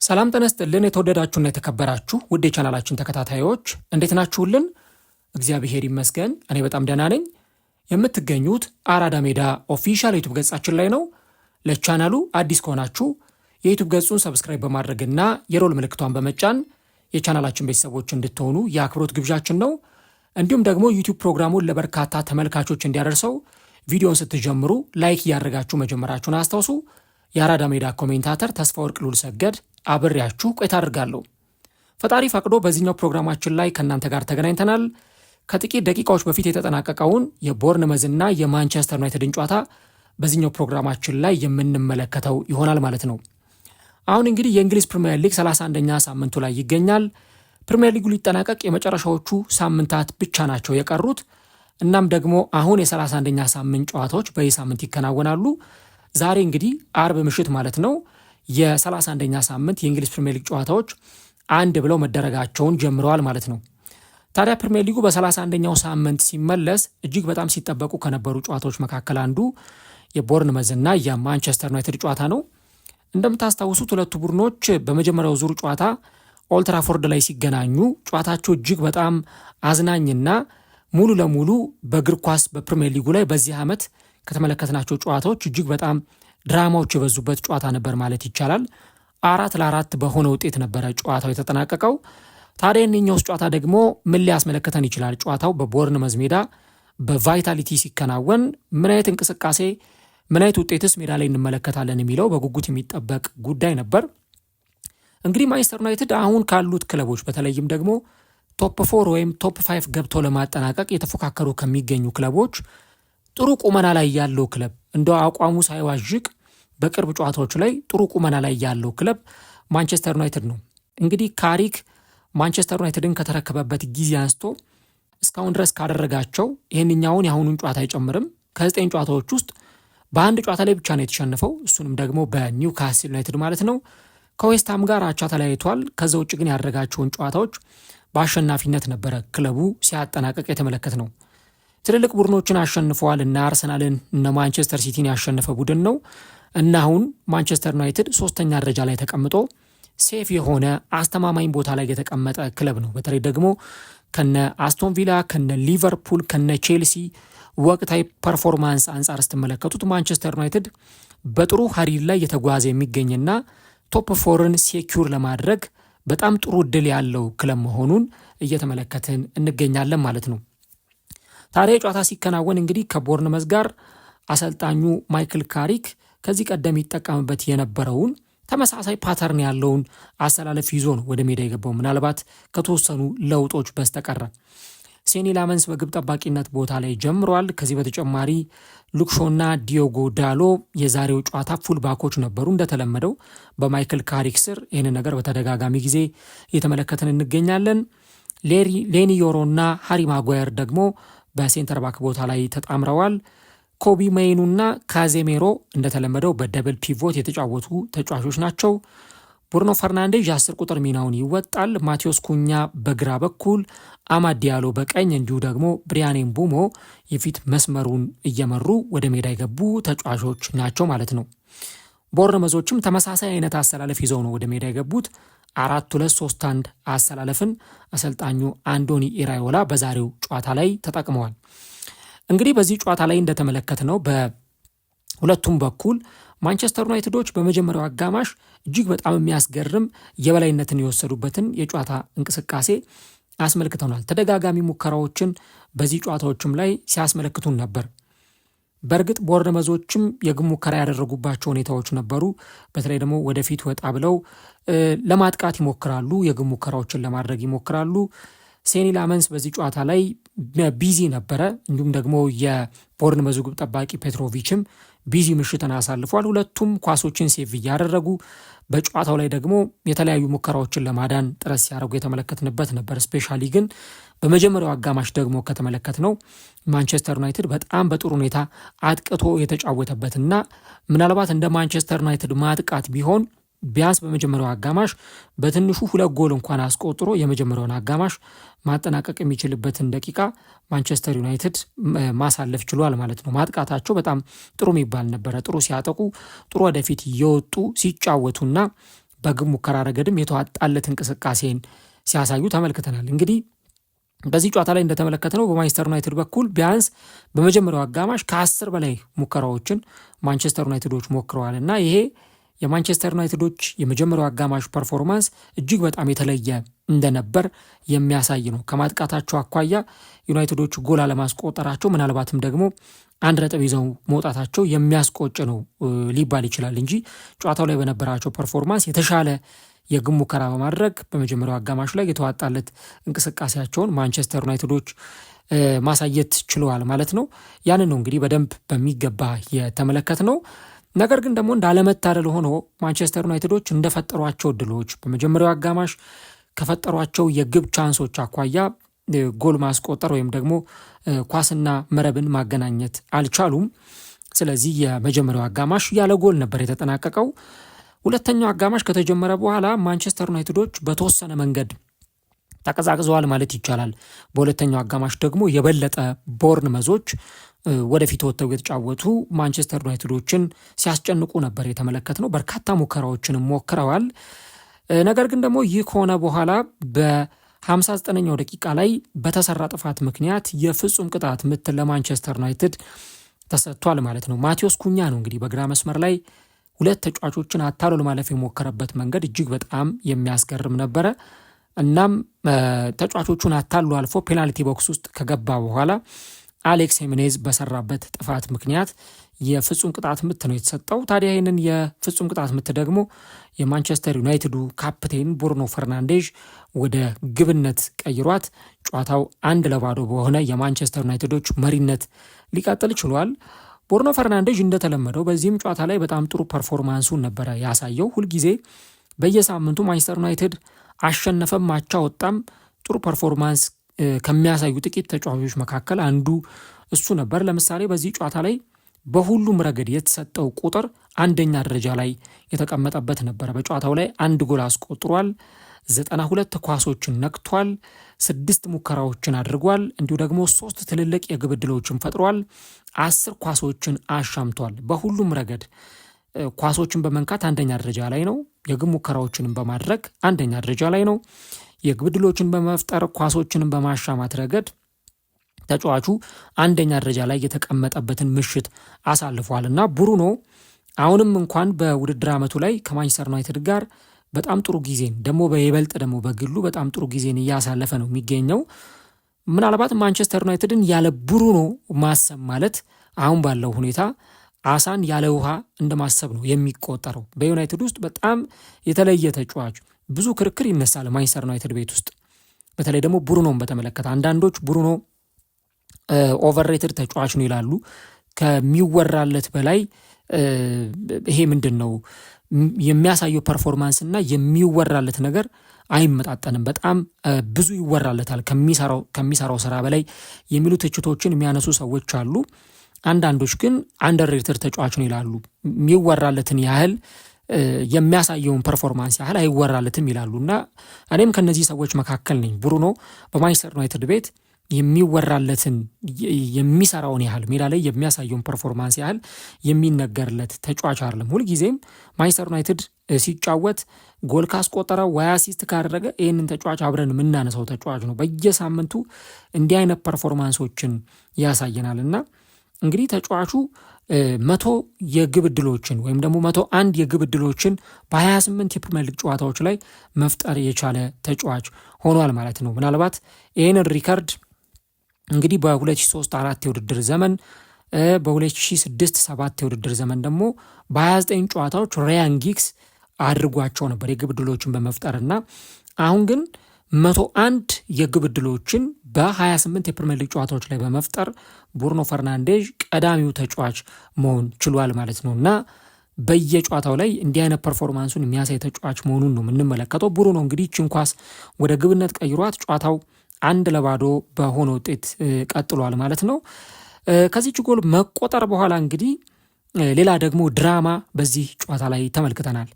ሰላም ተነስተልን የተወደዳችሁና የተከበራችሁ ውድ የቻናላችን ተከታታዮች እንዴት ናችሁልን? እግዚአብሔር ይመስገን እኔ በጣም ደህና ነኝ። የምትገኙት አራዳ ሜዳ ኦፊሻል ዩቲዩብ ገጻችን ላይ ነው። ለቻናሉ አዲስ ከሆናችሁ የዩቲዩብ ገጹን ሰብስክራይብ በማድረግና የሮል ምልክቷን በመጫን የቻናላችን ቤተሰቦች እንድትሆኑ የአክብሮት ግብዣችን ነው። እንዲሁም ደግሞ ዩቲዩብ ፕሮግራሙን ለበርካታ ተመልካቾች እንዲያደርሰው ቪዲዮን ስትጀምሩ ላይክ እያደረጋችሁ መጀመራችሁን አስታውሱ። የአራዳ ሜዳ ኮሜንታተር ተስፋ ወርቅ ሉል ሰገድ አብሬያችሁ ቆይታ አድርጋለሁ። ፈጣሪ ፈቅዶ በዚህኛው ፕሮግራማችን ላይ ከእናንተ ጋር ተገናኝተናል። ከጥቂት ደቂቃዎች በፊት የተጠናቀቀውን የቦርንመዝና የማንቸስተር ዩናይትድን ጨዋታ በዚህኛው ፕሮግራማችን ላይ የምንመለከተው ይሆናል ማለት ነው። አሁን እንግዲህ የእንግሊዝ ፕሪሚየር ሊግ 31ኛ ሳምንቱ ላይ ይገኛል። ፕሪሚየር ሊጉ ሊጠናቀቅ የመጨረሻዎቹ ሳምንታት ብቻ ናቸው የቀሩት። እናም ደግሞ አሁን የ31ኛ ሳምንት ጨዋታዎች በዚህ ሳምንት ይከናወናሉ። ዛሬ እንግዲህ አርብ ምሽት ማለት ነው የ31ኛ ሳምንት የእንግሊዝ ፕሪሚየር ሊግ ጨዋታዎች አንድ ብለው መደረጋቸውን ጀምረዋል ማለት ነው። ታዲያ ፕሪሚየር ሊጉ በ31ኛው ሳምንት ሲመለስ እጅግ በጣም ሲጠበቁ ከነበሩ ጨዋታዎች መካከል አንዱ የቦርንመዝና የማንቸስተር ዩናይትድ ጨዋታ ነው። እንደምታስታውሱት ሁለቱ ቡድኖች በመጀመሪያው ዙር ጨዋታ ኦልትራፎርድ ላይ ሲገናኙ ጨዋታቸው እጅግ በጣም አዝናኝና ሙሉ ለሙሉ በእግር ኳስ በፕሪሚየር ሊጉ ላይ በዚህ ዓመት ከተመለከትናቸው ጨዋታዎች እጅግ በጣም ድራማዎች የበዙበት ጨዋታ ነበር ማለት ይቻላል። 4-4 በሆነ ውጤት ነበረ ጨዋታው የተጠናቀቀው። ታዲያ የኛውስ ጨዋታ ደግሞ ምን ሊያስመለክተን ይችላል? ጨዋታው በቦርንመዝ ሜዳ በቫይታሊቲ ሲከናወን ምን አይነት እንቅስቃሴ ምን አይነት ውጤትስ ሜዳ ላይ እንመለከታለን የሚለው በጉጉት የሚጠበቅ ጉዳይ ነበር። እንግዲህ ማንቸስተር ዩናይትድ አሁን ካሉት ክለቦች በተለይም ደግሞ ቶፕ 4 ወይም ቶፕ 5 ገብቶ ለማጠናቀቅ የተፎካከሩ ከሚገኙ ክለቦች ጥሩ ቁመና ላይ ያለው ክለብ እንደው አቋሙ ሳይዋዥቅ በቅርብ ጨዋታዎች ላይ ጥሩ ቁመና ላይ ያለው ክለብ ማንቸስተር ዩናይትድ ነው። እንግዲህ ካሪክ ማንቸስተር ዩናይትድን ከተረከበበት ጊዜ አንስቶ እስካሁን ድረስ ካደረጋቸው ይህንኛውን የአሁኑን ጨዋታ አይጨምርም ከ9 ጨዋታዎች ውስጥ በአንድ ጨዋታ ላይ ብቻ ነው የተሸነፈው። እሱንም ደግሞ በኒውካስል ዩናይትድ ማለት ነው። ከዌስትሃም ጋር አቻ ተለያይቷል። ከዛ ውጭ ግን ያደረጋቸውን ጨዋታዎች በአሸናፊነት ነበረ ክለቡ ሲያጠናቀቅ የተመለከት ነው። ትልልቅ ቡድኖችን አሸንፈዋል። እነ አርሰናልን እነ ማንቸስተር ሲቲን ያሸነፈ ቡድን ነው እና አሁን ማንቸስተር ዩናይትድ 3ኛ ደረጃ ላይ ተቀምጦ ሴፍ የሆነ አስተማማኝ ቦታ ላይ የተቀመጠ ክለብ ነው። በተለይ ደግሞ ከነ አስቶን ቪላ ከነ ሊቨርፑል ከነ ቼልሲ ወቅታዊ ፐርፎርማንስ አንጻር ስትመለከቱት ማንቸስተር ዩናይትድ በጥሩ ሀዲድ ላይ የተጓዘ የሚገኝና ቶፕ 4ን ሴኪዩር ለማድረግ በጣም ጥሩ እድል ያለው ክለብ መሆኑን እየተመለከትን እንገኛለን ማለት ነው። ታዲያ ጨዋታ ሲከናወን እንግዲህ ከቦርንመዝ ጋር አሰልጣኙ ማይክል ካሪክ ከዚህ ቀደም ይጠቀምበት የነበረውን ተመሳሳይ ፓተርን ያለውን አሰላለፍ ይዞ ነው ወደ ሜዳ የገባው ምናልባት ከተወሰኑ ለውጦች በስተቀረ። ሴኒ ላመንስ በግብ ጠባቂነት ቦታ ላይ ጀምሯል። ከዚህ በተጨማሪ ሉክሾና ዲዮጎ ዳሎ የዛሬው ጨዋታ ፉልባኮች ነበሩ። እንደተለመደው በማይክል ካሪክ ስር ይህንን ነገር በተደጋጋሚ ጊዜ እየተመለከትን እንገኛለን። ሌኒ ዮሮና ሃሪ ማጓየር ደግሞ በሴንተር ባክ ቦታ ላይ ተጣምረዋል። ኮቢ ሜይኑና ካዜሜሮ እንደተለመደው በደብል ፒቮት የተጫወቱ ተጫዋቾች ናቸው። ብሩኖ ፈርናንዴዝ የ10 ቁጥር ሚናውን ይወጣል። ማቴዎስ ኩኛ በግራ በኩል፣ አማድ ዲያሎ በቀኝ እንዲሁ ደግሞ ብሪያን ምቡሞ የፊት መስመሩን እየመሩ ወደ ሜዳ የገቡ ተጫዋቾች ናቸው ማለት ነው። ቦርንመዞችም ተመሳሳይ አይነት አሰላለፍ ይዘው ነው ወደ ሜዳ የገቡት። 4-2-3-1 አሰላለፍን አሰልጣኙ አንዶኒ ኢራዮላ በዛሬው ጨዋታ ላይ ተጠቅመዋል። እንግዲህ በዚህ ጨዋታ ላይ እንደተመለከትነው በሁለቱም በኩል ማንቸስተር ዩናይትዶች በመጀመሪያው አጋማሽ እጅግ በጣም የሚያስገርም የበላይነትን የወሰዱበትን የጨዋታ እንቅስቃሴ አስመልክተናል። ተደጋጋሚ ሙከራዎችን በዚህ ጨዋታዎችም ላይ ሲያስመለክቱን ነበር። በእርግጥ ቦርንመዞችም የግብ ሙከራ ያደረጉባቸው ሁኔታዎች ነበሩ። በተለይ ደግሞ ወደፊት ወጣ ብለው ለማጥቃት ይሞክራሉ፣ የግብ ሙከራዎችን ለማድረግ ይሞክራሉ። ሴኒ ላመንስ በዚህ ጨዋታ ላይ ቢዚ ነበረ። እንዲሁም ደግሞ የቦርንመዙ ግብ ጠባቂ ፔትሮቪችም ቢዚ ምሽትን አሳልፏል። ሁለቱም ኳሶችን ሴቭ እያደረጉ በጨዋታው ላይ ደግሞ የተለያዩ ሙከራዎችን ለማዳን ጥረት ሲያደርጉ የተመለከትንበት ነበር። ስፔሻሊ ግን በመጀመሪያው አጋማሽ ደግሞ ከተመለከትነው ማንቸስተር ዩናይትድ በጣም በጥሩ ሁኔታ አጥቅቶ የተጫወተበትና ምናልባት እንደ ማንቸስተር ዩናይትድ ማጥቃት ቢሆን ቢያንስ በመጀመሪያው አጋማሽ በትንሹ 2 ጎል እንኳን አስቆጥሮ የመጀመሪያውን አጋማሽ ማጠናቀቅ የሚችልበትን ደቂቃ ማንቸስተር ዩናይትድ ማሳለፍ ችሏል ማለት ነው። ማጥቃታቸው በጣም ጥሩ የሚባል ነበረ። ጥሩ ሲያጠቁ፣ ጥሩ ወደፊት እየወጡ ሲጫወቱና በግብ ሙከራ ረገድም የተዋጣለት እንቅስቃሴን ሲያሳዩ ተመልክተናል። እንግዲህ በዚህ ጨዋታ ላይ እንደተመለከተነው በማንቸስተር ዩናይትድ በኩል ቢያንስ በመጀመሪያው አጋማሽ ከ10 በላይ ሙከራዎችን ማንቸስተር ዩናይትዶች ሞክረዋል እና ይሄ የማንቸስተር ዩናይትዶች የመጀመሪያው አጋማሽ ፐርፎርማንስ እጅግ በጣም የተለየ እንደነበር የሚያሳይ ነው። ከማጥቃታቸው አኳያ ዩናይትዶች ጎል አለማስቆጠራቸው ምናልባትም ደግሞ 1 ነጥብ ይዘው መውጣታቸው የሚያስቆጭ ነው ሊባል ይችላል እንጂ ጨዋታው ላይ በነበራቸው ፐርፎርማንስ የተሻለ የግብ ሙከራ በማድረግ በመጀመሪያው አጋማሽ ላይ የተዋጣለት እንቅስቃሴያቸውን ማንቸስተር ዩናይትዶች ማሳየት ችለዋል ማለት ነው። ያንን ነው እንግዲህ በደንብ በሚገባ የተመለከት ነው። ነገር ግን ደግሞ እንዳለመታደል ሆኖ ማንቸስተር ዩናይትዶች እንደፈጠሯቸው እድሎች በመጀመሪያው አጋማሽ ከፈጠሯቸው የግብ ቻንሶች አኳያ ጎል ማስቆጠር ወይም ደግሞ ኳስና መረብን ማገናኘት አልቻሉም። ስለዚህ የመጀመሪያው አጋማሽ ያለ ጎል ነበር የተጠናቀቀው። ሁለተኛው አጋማሽ ከተጀመረ በኋላ ማንቸስተር ዩናይትዶች በተወሰነ መንገድ ተቀዛቅዘዋል ማለት ይቻላል። በሁለተኛው አጋማሽ ደግሞ የበለጠ ቦርንመዞች ወደፊት ወጥተው የተጫወቱ ማንቸስተር ዩናይትዶችን ሲያስጨንቁ ነበር የተመለከትነው። በርካታ ሙከራዎችንም ሞክረዋል። ነገር ግን ደግሞ ይህ ከሆነ በኋላ በ59ኛው ደቂቃ ላይ በተሰራ ጥፋት ምክንያት የፍጹም ቅጣት ምት ለማንቸስተር ዩናይትድ ተሰጥቷል ማለት ነው። ማቴዎስ ኩኛ ነው እንግዲህ በግራ መስመር ላይ 2 ተጫዋቾችን አታሎ ለማለፍ የሞከረበት መንገድ እጅግ በጣም የሚያስገርም ነበረ። እናም ተጫዋቾቹን አታሎ አልፎ ፔናልቲ ቦክስ ውስጥ ከገባ በኋላ አሌክስ ሄሜኔዝ በሰራበት ጥፋት ምክንያት የፍጹም ቅጣት ምት ነው የተሰጠው። ታዲያ ይህንን የፍጹም ቅጣት ምት ደግሞ የማንቸስተር ዩናይትዱ ካፕቴን ብሩኖ ፈርናንዴዥ ወደ ግብነት ቀይሯት ጨዋታው 1-0 በሆነ የማንቸስተር ዩናይትዶች መሪነት ሊቀጥል ችሏል። ብሩኖ ፈርናንዴዥ እንደተለመደው በዚህም ጨዋታ ላይ በጣም ጥሩ ፐርፎርማንሱን ነበረ ያሳየው። ሁልጊዜ በየሳምንቱ ማንቸስተር ዩናይትድ አሸነፈም አቻ ወጣም ጥሩ ፐርፎርማንስ ከሚያሳዩ ጥቂት ተጫዋቾች መካከል አንዱ እሱ ነበር። ለምሳሌ በዚህ ጨዋታ ላይ በሁሉም ረገድ የተሰጠው ቁጥር 1ኛ ደረጃ ላይ የተቀመጠበት ነበረ። በጨዋታው ላይ 1 ጎል አስቆጥሯል፣ 92 ኳሶችን ነክቷል፣ 6 ሙከራዎችን አድርጓል፣ እንዲሁ ደግሞ 3 ትልልቅ የግብ ዕድሎችን ፈጥሯል፣ 10 ኳሶችን አሻምቷል። በሁሉም ረገድ ኳሶችን በመንካት 1ኛ ደረጃ ላይ ነው። የግብ ሙከራዎችንም በማድረግ 1ኛ ደረጃ ላይ ነው። የግብ ዕድሎችን በመፍጠር ኳሶችንም በማሻማት ረገድ ተጫዋቹ 1ኛ ደረጃ ላይ የተቀመጠበትን ምሽት አሳልፏል እና ብሩኖ አሁንም እንኳን በውድድር ዓመቱ ላይ ከማንቸስተር ዩናይትድ ጋር በጣም ጥሩ ጊዜን ደግሞ በይበልጥ ደግሞ በግሉ በጣም ጥሩ ጊዜን እያሳለፈ ነው የሚገኘው። ምናልባት ማንቸስተር ዩናይትድን ያለ ብሩኖ ማሰብ ማለት አሁን ባለው ሁኔታ አሳን ያለ ውሃ እንደማሰብ ነው የሚቆጠረው። በዩናይትድ ውስጥ በጣም የተለየ ተጫዋች፣ ብዙ ክርክር ይነሳል ማንቸስተር ዩናይትድ ቤት ውስጥ በተለይ ደግሞ ብሩኖን በተመለከተ። አንዳንዶች ብሩኖ ኦቨርሬትድ ተጫዋች ነው ይላሉ። ከሚወራለት በላይ ይሄ ምንድን ነው የሚያሳየው ፐርፎርማንስ እና የሚወራለት ነገር አይመጣጠንም። በጣም ብዙ ይወራለታል ከሚሰራው ስራ በላይ የሚሉ ትችቶችን የሚያነሱ ሰዎች አሉ። አንዳንዶች ግን አንደርሬትድ ተጫዋች ነው ይላሉ። የሚወራለትን ያህል የሚያሳየውን ፐርፎርማንስ ያህል አይወራለትም ይላሉ እና እኔም ከነዚህ ሰዎች መካከል ነኝ። ብሩኖ በማንቸስተር ዩናይትድ ቤት የሚወራለትን የሚሰራውን ያህል ሜዳ ላይ የሚያሳየውን ፐርፎርማንስ ያህል የሚነገርለት ተጫዋች አይደለም። ሁልጊዜም ማንቸስተር ዩናይትድ ሲጫወት ጎል ካስቆጠረ ወይ አሲስት ካደረገ ይህንን ተጫዋች አብረን የምናነሳው ተጫዋች ነው። በየሳምንቱ እንዲህ አይነት ፐርፎርማንሶችን ያሳየናል እና እንግዲህ ተጫዋቹ 100 የግብ ዕድሎችን ወይም ደግሞ 101 የግብ ዕድሎችን በ28 የፕሪሚየር ሊግ ጨዋታዎች ላይ መፍጠር የቻለ ተጫዋች ሆኗል ማለት ነው። ምናልባት ይህንን ሪከርድ እንግዲህ በ2003-4 የውድድር ዘመን በ2006-7 የውድድር ዘመን ደግሞ በ29 ጨዋታዎች ራያን ጊግስ አድርጓቸው ነበር የግብ ዕድሎችን በመፍጠርና አሁን ግን 101 የግብ ዕድሎችን በ28 የፕሪሚየር ሊግ ጨዋታዎች ላይ በመፍጠር ብሩኖ ፈርናንዴዥ ቀዳሚው ተጫዋች መሆን ችሏል ማለት ነው እና በየጨዋታው ላይ እንዲህ አይነት ፐርፎርማንሱን የሚያሳይ ተጫዋች መሆኑን ነው የምንመለከተው። ብሩኖ እንግዲህ ችን ኳስ ወደ ግብነት ቀይሯት ጨዋታው 1-0 በሆነ ውጤት ቀጥሏል ማለት ነው። ከዚች ጎል መቆጠር በኋላ እንግዲህ ሌላ ደግሞ ድራማ በዚህ ጨዋታ ላይ ተመልክተናል።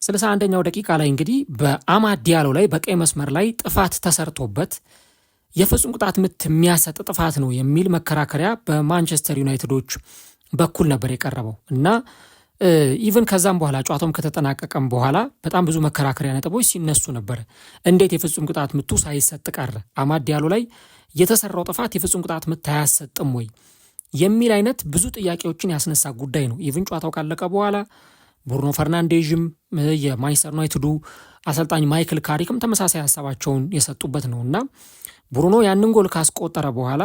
61ኛው ደቂቃ ላይ እንግዲህ በአማድ ዲያሎ ላይ በቀይ መስመር ላይ ጥፋት ተሰርቶበት የፍጹም ቅጣት ምት የሚያሰጥ ጥፋት ነው የሚል መከራከሪያ በማንቸስተር ዩናይትዶች በኩል ነበር የቀረበው እና ኢቭን ከዛም በኋላ ጨዋታውም ከተጠናቀቀም በኋላ በጣም ብዙ መከራከሪያ ነጥቦች ሲነሱ ነበር። እንዴት የፍጹም ቅጣት ምቱ ሳይሰጥ ቀረ? አማድ ዲያሎ ላይ የተሰራው ጥፋት የፍጹም ቅጣት ምት አያሰጥም ወይ የሚል አይነት ብዙ ጥያቄዎችን ያስነሳ ጉዳይ ነው። ኢቭን ጨዋታው ካለቀ በኋላ ብሩኖ ፈርናንዴዥም የማንቸስተር ዩናይትዱ አሰልጣኝ ማይክል ካሪክም ተመሳሳይ ሀሳባቸውን የሰጡበት ነው እና ብሩኖ ያንን ጎል ካስቆጠረ በኋላ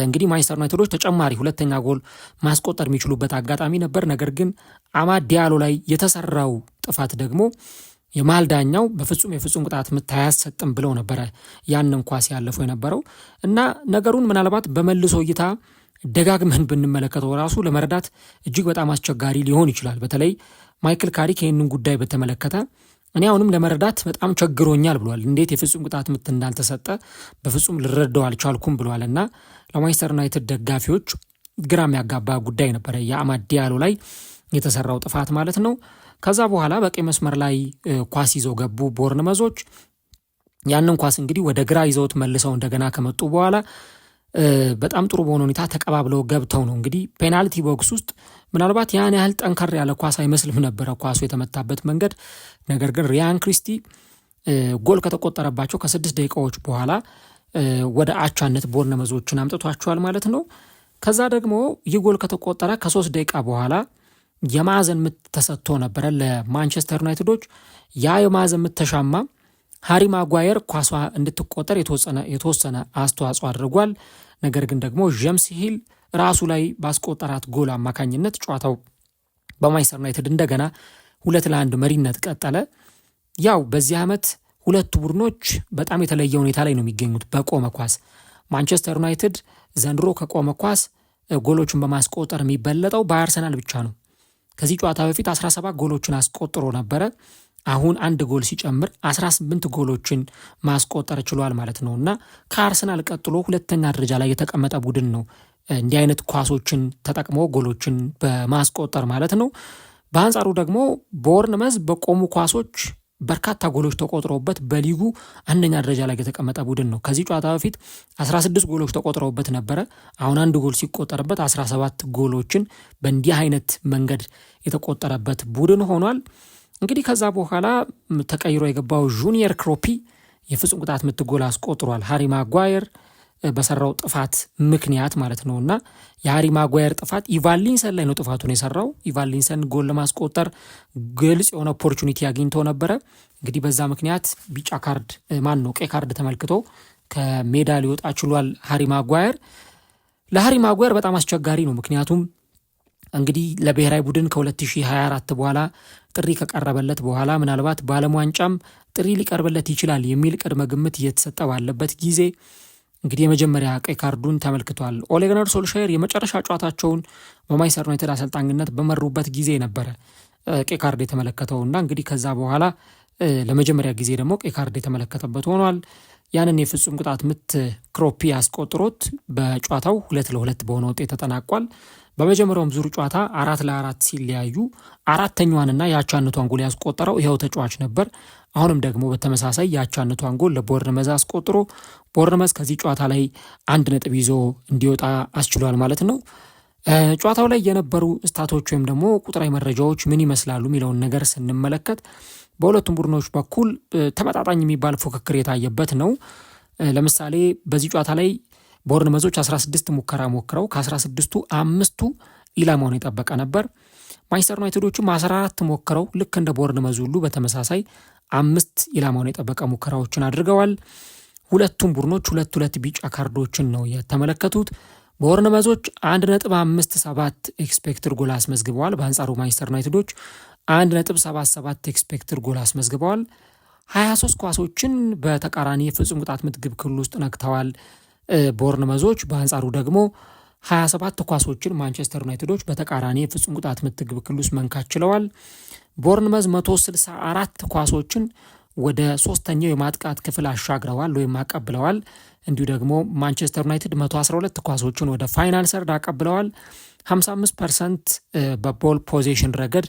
እንግዲህ ማንቸስተር ዩናይትዶች ተጨማሪ ሁለተኛ ጎል ማስቆጠር የሚችሉበት አጋጣሚ ነበር። ነገር ግን አማድ ዲያሎ ላይ የተሰራው ጥፋት ደግሞ የመሃል ዳኛው በፍጹም የፍጹም ቅጣት ምት አያሰጥም ብለው ነበረ ያንን ኳስ ያለፈው የነበረው እና ነገሩን ምናልባት በመልሶ እይታ ደጋግመን ብንመለከተው ራሱ ለመረዳት እጅግ በጣም አስቸጋሪ ሊሆን ይችላል። በተለይ ማይክል ካሪክ ይህንን ጉዳይ በተመለከተ እኔ አሁንም ለመረዳት በጣም ቸግሮኛል ብሏል። እንዴት የፍጹም ቅጣት ምት እንዳልተሰጠ በፍጹም ልረዳው አልቻልኩም ብሏል እና ለማንቸስተር ዩናይትድ ደጋፊዎች ግራ የሚያጋባ ጉዳይ ነበረ የአማድ ዲያሎ ላይ የተሰራው ጥፋት ማለት ነው። ከዛ በኋላ በቀይ መስመር ላይ ኳስ ይዘው ገቡ ቦርንመዞች። ያንን ኳስ እንግዲህ ወደ ግራ ይዘውት መልሰው እንደገና ከመጡ በኋላ በጣም ጥሩ በሆነ ሁኔታ ተቀባብለው ገብተው ነው እንግዲህ ፔናልቲ ቦክስ ውስጥ ምናልባት ያን ያህል ጠንከር ያለ ኳስ አይመስልም ነበረ ኳሱ የተመታበት መንገድ። ነገር ግን ሪያን ክሪስቲ ጎል ከተቆጠረባቸው ከ6 ደቂቃዎች በኋላ ወደ አቻነት ቦርንመዞችን አምጥቷቸዋል ማለት ነው። ከዛ ደግሞ ይህ ጎል ከተቆጠረ ከ3 ደቂቃ በኋላ የማዕዘን ምት ተሰጥቶ ነበረ ለማንቸስተር ዩናይትዶች። ያ የማዕዘን ምት ተሻማ። ሃሪ ማጓየር ኳሷ እንድትቆጠር የተወሰነ አስተዋጽኦ አድርጓል። ነገር ግን ደግሞ ጄምስ ሂል ራሱ ላይ ባስቆጠራት ጎል አማካኝነት ጨዋታው በማንቸስተር ዩናይትድ እንደገና 2-1 መሪነት ቀጠለ። ያው በዚህ ዓመት ሁለቱ ቡድኖች በጣም የተለየ ሁኔታ ላይ ነው የሚገኙት በቆመ ኳስ። ማንቸስተር ዩናይትድ ዘንድሮ ከቆመ ኳስ ጎሎችን በማስቆጠር የሚበለጠው በአርሰናል ብቻ ነው። ከዚህ ጨዋታ በፊት 17 ጎሎችን አስቆጥሮ ነበረ። አሁን አንድ ጎል ሲጨምር 18 ጎሎችን ማስቆጠር ችሏል ማለት ነው እና ከአርሰናል ቀጥሎ ሁለተኛ ደረጃ ላይ የተቀመጠ ቡድን ነው እንዲህ አይነት ኳሶችን ተጠቅሞ ጎሎችን በማስቆጠር ማለት ነው። በአንጻሩ ደግሞ ቦርንመዝ በቆሙ ኳሶች በርካታ ጎሎች ተቆጥረውበት በሊጉ አንደኛ ደረጃ ላይ የተቀመጠ ቡድን ነው። ከዚህ ጨዋታ በፊት 16 ጎሎች ተቆጥረውበት ነበረ። አሁን አንድ ጎል ሲቆጠርበት 17 ጎሎችን በእንዲህ አይነት መንገድ የተቆጠረበት ቡድን ሆኗል። እንግዲህ ከዛ በኋላ ተቀይሮ የገባው ጁኒየር ክሮፒ የፍጹም ቅጣት ምት ጎል አስቆጥሯል። ሃሪ ማጓየር በሰራው ጥፋት ምክንያት ማለት ነው እና የሃሪ ማጓየር ጥፋት ኢቫን ሊንሰን ላይ ነው ጥፋቱን የሰራው። ኢቫን ሊንሰን ጎል ለማስቆጠር ግልጽ የሆነ ኦፖርቹኒቲ አግኝቶ ነበረ። እንግዲህ በዛ ምክንያት ቢጫ ካርድ ቀይ ካርድ ተመልክቶ ከሜዳ ሊወጣ ችሏል ሃሪ ማጓየር። ለሃሪ ማጓየር በጣም አስቸጋሪ ነው። ምክንያቱም እንግዲህ ለብሔራዊ ቡድን ከ2024 በኋላ ጥሪ ከቀረበለት በኋላ ምናልባት በዓለም ዋንጫም ጥሪ ሊቀርብለት ይችላል የሚል ቅድመ ግምት እየተሰጠ ባለበት ጊዜ እንግዲህ የመጀመሪያ ቀይ ካርዱን ተመልክቷል። ኦሌ ጉናር ሶልሻየር የመጨረሻ ጨዋታቸውን በማንቸስተር ዩናይትድ አሰልጣኝነት በመሩበት ጊዜ ነበረ ቀይ ካርድ የተመለከተውና እንግዲህ ከዛ በኋላ ለመጀመሪያ ጊዜ ደግሞ ቀይ ካርድ የተመለከተበት ሆኗል። ያንን የፍጹም ቅጣት ምት ክሮፒ አስቆጥሮት በጨዋታው 2-2 በሆነ ውጤት ተጠናቋል። በመጀመሪያውም ዙር ጨዋታ 4-4 ሲለያዩ አራተኛዋንና የአቻነቷን ጎል ያስቆጠረው ይኸው ተጫዋች ነበር። አሁንም ደግሞ በተመሳሳይ የአቻነቷን ጎል ለቦርንመዝ አስቆጥሮ ቦርንመዝ ከዚህ ጨዋታ ላይ 1 ነጥብ ይዞ እንዲወጣ አስችሏል ማለት ነው። ጨዋታው ላይ የነበሩ ስታቶች ወይም ደግሞ ቁጥራዊ መረጃዎች ምን ይመስላሉ የሚለውን ነገር ስንመለከት በሁለቱም ቡድኖች በኩል ተመጣጣኝ የሚባል ፉክክር የታየበት ነው። ለምሳሌ በዚህ ጨዋታ ላይ ቦርንመዞች 16 ሙከራ ሞክረው ከ16ቱ 5ቱ ኢላማውን የጠበቀ ነበር። ማንቸስተር ዩናይትዶችም 14 ሞክረው ልክ እንደ ቦርንመዝ ሁሉ በተመሳሳይ 5 ኢላማውን የጠበቀ ሙከራዎችን አድርገዋል። ሁለቱም ቡድኖች 2 ቢጫ ካርዶችን ነው የተመለከቱት። ቦርንመዞች 1.57 ኤክስፔክትድ ጎል አስመዝግበዋል። በአንጻሩ ማንቸስተር ዩናይትዶች 1.77 ኤክስፔክትድ ጎል አስመዝግበዋል። 23 ኳሶችን በተቃራኒ የፍጹም ቅጣት ምት ግብ ክልል ውስጥ ነክተዋል ቦርንመዞች። በአንጻሩ ደግሞ 27 ኳሶችን ማንቸስተር ዩናይትዶች በተቃራኒ የፍጹም ቅጣት ምት ግብ ክልል ውስጥ መንካት ችለዋል። ቦርንመዝ 164 ኳሶችን ወደ ሶስተኛው የማጥቃት ክፍል አሻግረዋል ወይም አቀብለዋል። እንዲሁ ደግሞ ማንቸስተር ዩናይትድ 112 ኳሶችን ወደ ፋይናል ሰርድ አቀብለዋል። 55% በቦል ፖዚሽን ረገድ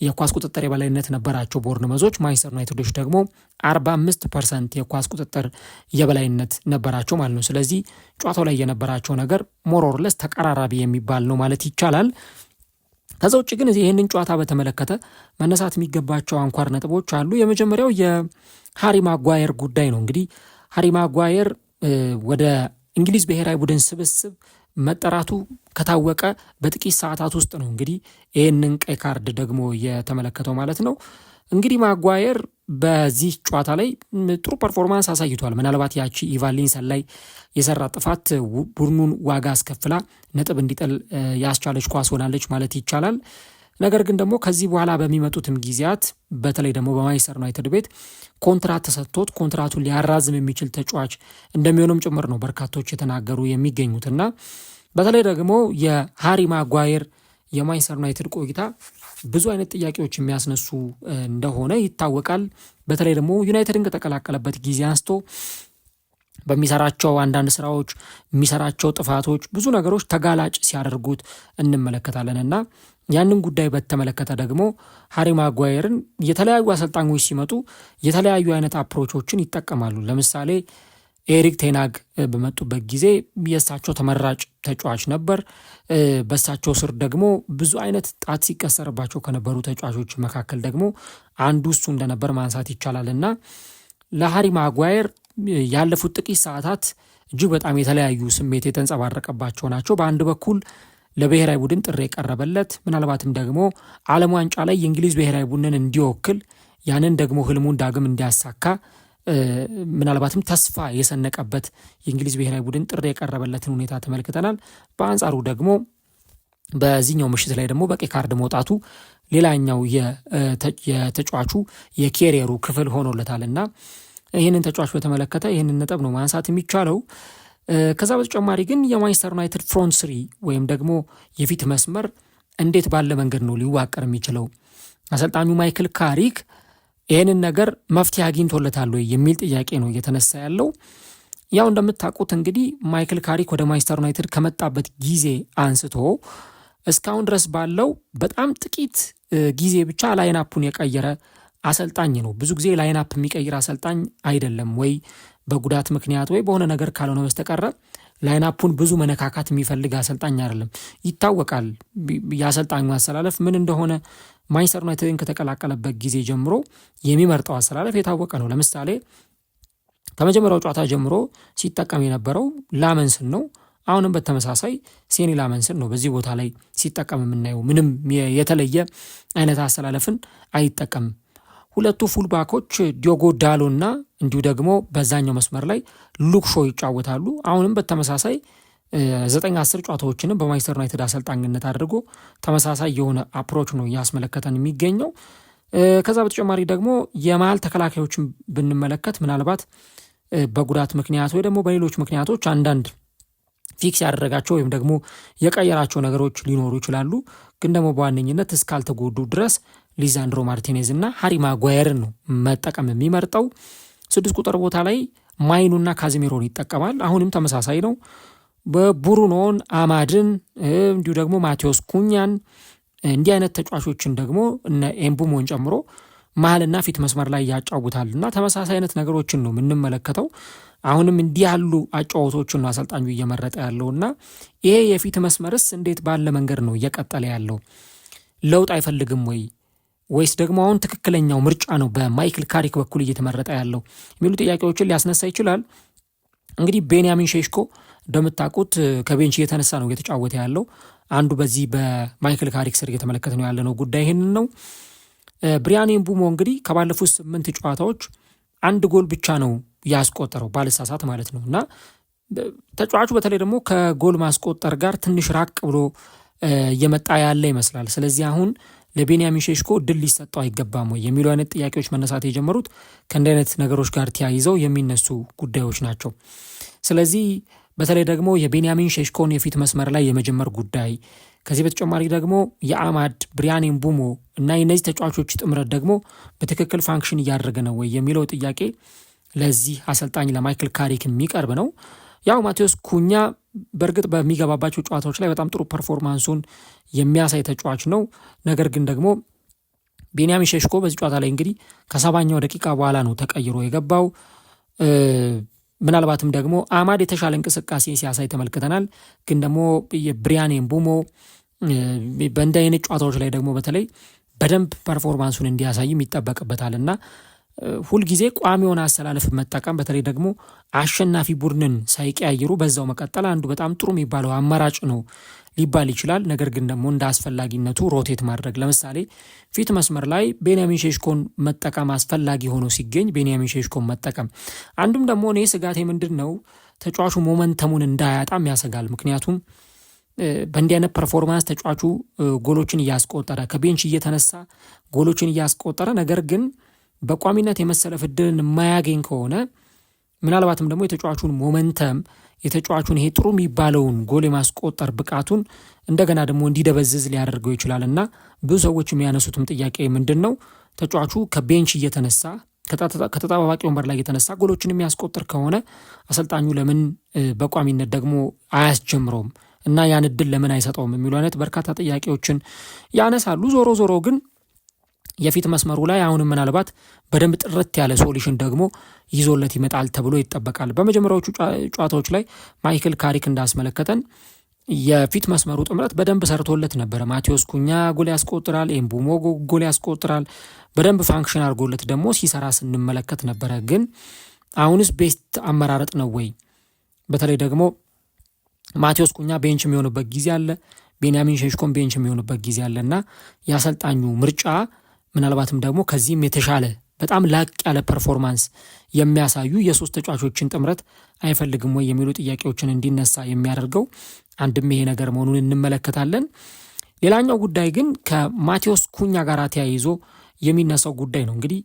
የኳስ ቁጥጥር የበላይነት ነበራቸው ቦርንመዞች። ማንቸስተር ዩናይትዶች ደግሞ 45% የኳስ ቁጥጥር የበላይነት ነበራቸው ማለት ነው። ስለዚህ ጨዋታው ላይ የነበራቸው ነገር ሞር ኦር ለስ ተቀራራቢ የሚባል ነው ማለት ይቻላል። ከዛ ውጭ ግን ይህንን ጨዋታ በተመለከተ መነሳት የሚገባቸው አንኳር ነጥቦች አሉ። የመጀመሪያው የሃሪ ማጓየር ጉዳይ ነው። እንግዲህ ሃሪ ማጓየር ወደ እንግሊዝ ብሔራዊ ቡድን ስብስብ መጠራቱ ከታወቀ በጥቂት ሰዓታት ውስጥ ነው እንግዲህ ይህንን ቀይ ካርድ ደግሞ የተመለከተው ማለት ነው። እንግዲህ ማጓየር በዚህ ጨዋታ ላይ ጥሩ ፐርፎርማንስ አሳይቷል። ምናልባት ያቺ ኢቫሊንሰን ላይ የሰራ ጥፋት ቡድኑን ዋጋ አስከፍላ ነጥብ እንዲጥል ያስቻለች ኳስ ሆናለች ማለት ይቻላል። ነገር ግን ደግሞ ከዚህ በኋላ በሚመጡትም ጊዜያት በተለይ ደግሞ በማንቸስተር ዩናይትድ ቤት ኮንትራት ተሰጥቶት ኮንትራቱን ሊያራዝም የሚችል ተጫዋች እንደሚሆንም ጭምር ነው በርካቶች የተናገሩ የሚገኙትና በተለይ ደግሞ የሃሪ ማጓየር የማንቸስተር ዩናይትድ ቆይታ ብዙ አይነት ጥያቄዎች የሚያስነሱ እንደሆነ ይታወቃል። በተለይ ደግሞ ዩናይትድን ከተቀላቀለበት ጊዜ አንስቶ በሚሰራቸው አንዳንድ ስራዎች የሚሰራቸው ጥፋቶች ብዙ ነገሮች ተጋላጭ ሲያደርጉት እንመለከታለን እና ያንን ጉዳይ በተመለከተ ደግሞ ሃሪ ማጓየርን የተለያዩ አሰልጣኞች ሲመጡ የተለያዩ አይነት አፕሮቾችን ይጠቀማሉ። ለምሳሌ ኤሪክ ቴናግ በመጡበት ጊዜ የእሳቸው ተመራጭ ተጫዋች ነበር። በእሳቸው ስር ደግሞ ብዙ አይነት ጣት ሲቀሰርባቸው ከነበሩ ተጫዋቾች መካከል ደግሞ አንዱ እሱ እንደነበር ማንሳት ይቻላል እና ለሃሪ ማጓየር ያለፉት ጥቂት ሰዓታት እጅግ በጣም የተለያዩ ስሜት የተንጸባረቀባቸው ናቸው። በአንድ በኩል ለብሔራዊ ቡድን ጥሪ የቀረበለት ምናልባትም ደግሞ ዓለም ዋንጫ ላይ የእንግሊዝ ብሔራዊ ቡድንን እንዲወክል ያንን ደግሞ ህልሙን ዳግም እንዲያሳካ ምናልባትም ተስፋ የሰነቀበት የእንግሊዝ ብሔራዊ ቡድን ጥሪ የቀረበለትን ሁኔታ ተመልክተናል። በአንጻሩ ደግሞ በዚህኛው ምሽት ላይ ደግሞ በቀይ ካርድ መውጣቱ ሌላኛው የተጫዋቹ የኬሪየሩ ክፍል ሆኖለታልና ይህንን ተጫዋች በተመለከተ ይህንን ነጥብ ነው ማንሳት የሚቻለው። ከዛ በተጨማሪ ግን የማንቸስተር ዩናይትድ ፍሮንት ስሪ ወይም ደግሞ የፊት መስመር እንዴት ባለ መንገድ ነው ሊዋቀር የሚችለው? አሰልጣኙ ማይክል ካሪክ ይህንን ነገር መፍትሄ አግኝቶለታል ወይ የሚል ጥያቄ ነው እየተነሳ ያለው። ያው እንደምታውቁት እንግዲህ ማይክል ካሪክ ወደ ማንቸስተር ዩናይትድ ከመጣበት ጊዜ አንስቶ እስካሁን ድረስ ባለው በጣም ጥቂት ጊዜ ብቻ ላይናፑን የቀየረ አሰልጣኝ ነው። ብዙ ጊዜ ላይናፕ የሚቀይር አሰልጣኝ አይደለም፣ ወይ በጉዳት ምክንያት ወይ በሆነ ነገር ካልሆነ በስተቀረ ላይናፑን ብዙ መነካካት የሚፈልግ አሰልጣኝ አይደለም። ይታወቃል የአሰልጣኙ አሰላለፍ ምን እንደሆነ። ማንቸስተር ዩናይትድን ከተቀላቀለበት ጊዜ ጀምሮ የሚመርጠው አሰላለፍ የታወቀ ነው። ለምሳሌ ከመጀመሪያው ጨዋታ ጀምሮ ሲጠቀም የነበረው ላመንስን ነው። አሁንም በተመሳሳይ ሴኒ ላመንስን ነው በዚህ ቦታ ላይ ሲጠቀም የምናየው። ምንም የተለየ አይነት አሰላለፍን አይጠቀምም። ሁለቱ ፉልባኮች ዲዮጎ ዳሎ እና እንዲሁ ደግሞ በዛኛው መስመር ላይ ሉክ ሾው ይጫወታሉ። አሁንም በተመሳሳይ 9-10 ጨዋታዎችንም በማንቸስተር ዩናይትድ አሰልጣኝነት አድርጎ ተመሳሳይ የሆነ አፕሮች ነው እያስመለከተን የሚገኘው። ከዛ በተጨማሪ ደግሞ የመሀል ተከላካዮችን ብንመለከት ምናልባት በጉዳት ምክንያት ወይ ደግሞ በሌሎች ምክንያቶች አንዳንድ ፊክስ ያደረጋቸው ወይም ደግሞ የቀየራቸው ነገሮች ሊኖሩ ይችላሉ። ግን ደግሞ በዋነኝነት እስካልተጎዱ ድረስ ሊዛንድሮ ማርቲኔዝ እና ሃሪ ማጓየርን ነው መጠቀም የሚመርጠው። 6 ቁጥር ቦታ ላይ ማይኑና ካዚሜሮን ይጠቀማል። አሁንም ተመሳሳይ ነው። በቡሩኖን አማድን እንዲሁ ደግሞ ማቴዎስ ኩኛን እንዲህ አይነት ተጫዋቾችን ደግሞ እነ ኤምቡሞን ጨምሮ መሀልና ፊት መስመር ላይ ያጫውታል እና ተመሳሳይ አይነት ነገሮችን ነው የምንመለከተው። አሁንም እንዲህ ያሉ አጫዋቶችን ነው አሰልጣኙ እየመረጠ ያለው እና ይሄ የፊት መስመርስ እንዴት ባለ መንገድ ነው እየቀጠለ ያለው? ለውጥ አይፈልግም ወይስ ደግሞ አሁን ትክክለኛው ምርጫ ነው በማይክል ካሪክ በኩል እየተመረጠ ያለው የሚሉ ጥያቄዎችን ሊያስነሳ ይችላል። እንግዲህ ቤንያሚን ሼሽኮ እንደምታውቁት ከቤንች እየተነሳ ነው እየተጫወተ ያለው። አንዱ በዚህ በማይክል ካሪክ ስር እየተመለከተ ነው ያለነው ጉዳይ ይህንን ነው። ብሪያን ኤምቡሞ እንግዲህ ከባለፉት 8 ጨዋታዎች 1 ጎል ብቻ ነው ያስቆጠረው ባልሳሳት ማለት ነው እና ተጫዋቹ በተለይ ደግሞ ከጎል ማስቆጠር ጋር ትንሽ ራቅ ብሎ እየመጣ ያለ ይመስላል። ስለዚህ አሁን ለቤንያሚን ሼሽኮ ድል ሊሰጠው አይገባም ወይ የሚሉ አይነት ጥያቄዎች መነሳት የጀመሩት ከእንዲህ አይነት ነገሮች ጋር ተያይዘው የሚነሱ ጉዳዮች ናቸው። ስለዚህ በተለይ ደግሞ የቤንያሚን ሼሽኮን የፊት መስመር ላይ የመጀመር ጉዳይ፣ ከዚህ በተጨማሪ ደግሞ የአማድ ብሪያን ኤምቡሞ እና የነዚህ ተጫዋቾች ጥምረት ደግሞ በትክክል ፋንክሽን እያደረገ ነው ወይ የሚለው ጥያቄ ለዚህ አሰልጣኝ ለማይክል ካሪክ የሚቀርብ ነው። ያው ማቴዎስ ኩኛ በእርግጥ በሚገባባቸው ጨዋታዎች ላይ በጣም ጥሩ ፐርፎርማንሱን የሚያሳይ ተጫዋች ነው። ነገር ግን ደግሞ ቤንያሚን ሼሽኮ በዚህ ጨዋታ ላይ እንግዲህ ከ70ኛው ደቂቃ በኋላ ነው ተቀይሮ የገባው። ምናልባትም ደግሞ አማድ የተሻለ እንቅስቃሴ ሲያሳይ ተመልክተናል። ግን ደግሞ የብሪያን ኤምቡሞ በእንዲህ አይነት ጨዋታዎች ላይ ደግሞ በተለይ በደንብ ፐርፎርማንሱን እንዲያሳይም ይጠበቅበታልና ሁልጊዜ ቋሚ የሆነ አሰላለፍ መጠቀም በተለይ ደግሞ አሸናፊ ቡድንን ሳይቀያይሩ በዛው መቀጠል አንዱ በጣም ጥሩ የሚባለው አማራጭ ነው ሊባል ይችላል። ነገር ግን ደግሞ እንደ አስፈላጊነቱ ሮቴት ማድረግ ለምሳሌ ፊት መስመር ላይ ቤንያሚን ሼሽኮን መጠቀም አስፈላጊ ሆኖ ሲገኝ ቤንያሚን ሼሽኮን መጠቀም። አንዱም ደግሞ እኔ ስጋቴ ምንድን ነው ተጫዋቹ ሞመንተሙን እንዳያጣም ያሰጋል። ምክንያቱም በእንዲህ አይነት ፐርፎርማንስ ተጫዋቹ ጎሎችን እያስቆጠረ ከቤንች እየተነሳ ጎሎችን እያስቆጠረ ነገር ግን በቋሚነት የመሰለፍ ዕድልን የማያገኝ ከሆነ ምናልባትም ደግሞ የተጫዋቹን ሞመንተም የተጫዋቹን ይሄ ጥሩ የሚባለውን ጎል የማስቆጠር ብቃቱን እንደገና ደግሞ እንዲደበዝዝ ሊያደርገው ይችላል እና ብዙ ሰዎች የሚያነሱትም ጥያቄ ምንድን ነው ተጫዋቹ ከቤንች እየተነሳ ከተጠባባቂ ወንበር ላይ እየተነሳ ጎሎችን የሚያስቆጥር ከሆነ አሰልጣኙ ለምን በቋሚነት ደግሞ አያስጀምረውም እና ያን ዕድል ለምን አይሰጠውም የሚሉ አይነት በርካታ ጥያቄዎችን ያነሳሉ። ዞሮ ዞሮ ግን የፊት መስመሩ ላይ አሁንም ምናልባት በደንብ ጥርት ያለ ሶሉሽን ደግሞ ይዞለት ይመጣል ተብሎ ይጠበቃል። በመጀመሪያዎቹ ጨዋታዎች ላይ ማይክል ካሪክ እንዳስመለከተን የፊት መስመሩ ጥምረት በደንብ ሰርቶለት ነበረ። ማቴዎስ ኩኛ ጎል ያስቆጥራል፣ ኤምቡሞ ጎል ያስቆጥራል። በደንብ ፋንክሽን አድርጎለት ደግሞ ሲሰራ ስንመለከት ነበረ። ግን አሁንስ ቤስት አመራረጥ ነው ወይ? በተለይ ደግሞ ማቴዎስ ኩኛ ቤንች የሚሆንበት ጊዜ አለ፣ ቤንያሚን ሼሽኮን ቤንች የሚሆንበት ጊዜ አለ እና የአሰልጣኙ ምርጫ ምናልባትም ደግሞ ከዚህም የተሻለ በጣም ላቅ ያለ ፐርፎርማንስ የሚያሳዩ የሶስት ተጫዋቾችን ጥምረት አይፈልግም ወይ የሚሉ ጥያቄዎችን እንዲነሳ የሚያደርገው አንድም ይሄ ነገር መሆኑን እንመለከታለን። ሌላኛው ጉዳይ ግን ከማቴዎስ ኩኛ ጋር ተያይዞ የሚነሳው ጉዳይ ነው። እንግዲህ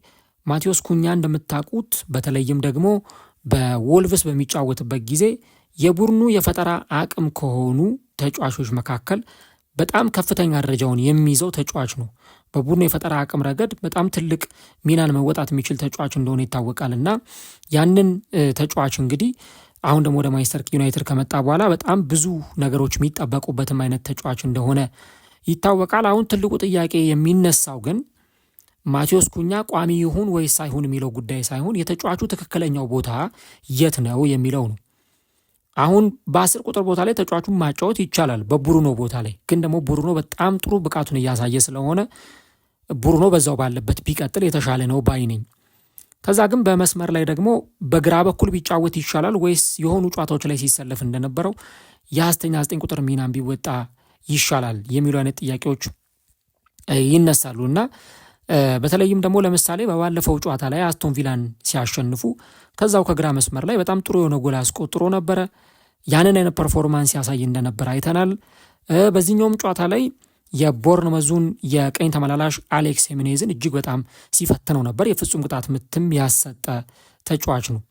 ማቴዎስ ኩኛ እንደምታውቁት በተለይም ደግሞ በወልቭስ በሚጫወትበት ጊዜ የቡድኑ የፈጠራ አቅም ከሆኑ ተጫዋቾች መካከል በጣም ከፍተኛ ደረጃውን የሚይዘው ተጫዋች ነው። በቡድኑ የፈጠራ አቅም ረገድ በጣም ትልቅ ሚናን መወጣት የሚችል ተጫዋች እንደሆነ ይታወቃል እና ያንን ተጫዋች እንግዲህ አሁን ደግሞ ወደ ማንቸስተር ዩናይትድ ከመጣ በኋላ በጣም ብዙ ነገሮች የሚጠበቁበትም አይነት ተጫዋች እንደሆነ ይታወቃል። አሁን ትልቁ ጥያቄ የሚነሳው ግን ማቴዎስ ኩኛ ቋሚ ይሁን ወይስ አይሁን የሚለው ጉዳይ ሳይሆን የተጫዋቹ ትክክለኛው ቦታ የት ነው የሚለው ነው። አሁን በ10 ቁጥር ቦታ ላይ ተጫዋቹን ማጫወት ይቻላል በቡሩኖ ቦታ ላይ ግን ደግሞ ቡሩኖ በጣም ጥሩ ብቃቱን እያሳየ ስለሆነ ቡሩኖ በዛው ባለበት ቢቀጥል የተሻለ ነው ባይ ነኝ። ከዛ ግን በመስመር ላይ ደግሞ በግራ በኩል ቢጫወት ይሻላል ወይስ የሆኑ ጨዋታዎች ላይ ሲሰለፍ እንደነበረው የ9 ቁጥር ሚናን ቢወጣ ይሻላል የሚሉ አይነት ጥያቄዎች ይነሳሉ እና በተለይም ደግሞ ለምሳሌ በባለፈው ጨዋታ ላይ አስቶን ቪላን ሲያሸንፉ ከዛው ከግራ መስመር ላይ በጣም ጥሩ የሆነ ጎል አስቆጥሮ ነበረ። ያንን አይነት ፐርፎርማንስ ያሳይ እንደነበር አይተናል። በዚህኛውም ጨዋታ ላይ የቦርንመዙን የቀኝ ተመላላሽ አሌክስ ሄሜኔዝን እጅግ በጣም ሲፈትነው ነበር። የፍጹም ቅጣት ምትም ያሰጠ ተጫዋች ነው።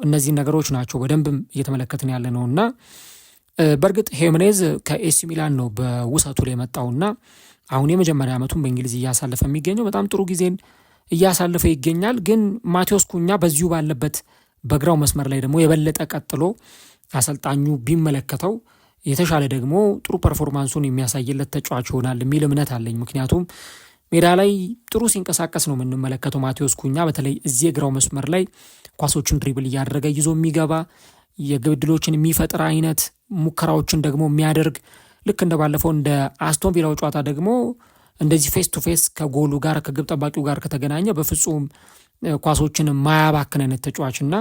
እነዚህ ነገሮች ናቸው በደንብ እየተመለከትን ያለ ነው እና በእርግጥ ሄሜኔዝ ከኤሲ ሚላን ነው በውሰቱ ላይ የመጣውና አሁን የመጀመሪያ ዓመቱን በእንግሊዝ እያሳለፈ የሚገኘው በጣም ጥሩ ጊዜን እያሳለፈ ይገኛል። ግን ማቴዎስ ኩኛ በዚሁ ባለበት በግራው መስመር ላይ ደግሞ የበለጠ ቀጥሎ አሰልጣኙ ቢመለከተው የተሻለ ደግሞ ጥሩ ፐርፎርማንሱን የሚያሳይለት ተጫዋች ይሆናል የሚል እምነት አለኝ። ምክንያቱም ሜዳ ላይ ጥሩ ሲንቀሳቀስ ነው የምንመለከተው ማቴዎስ ኩኛ በተለይ እዚህ የግራው መስመር ላይ ኳሶችን ድሪብል እያደረገ ይዞ የሚገባ የግብ ዕድሎችን የሚፈጥር አይነት ሙከራዎችን ደግሞ የሚያደርግ ልክ እንደባለፈው እንደ አስቶን ቪላው ጨዋታ ደግሞ እንደዚህ ፌስ ቱ ፌስ ከጎሉ ጋር ከግብ ጠባቂው ጋር ከተገናኘ በፍጹም ኳሶችን ማያባክን አይነት ተጫዋችና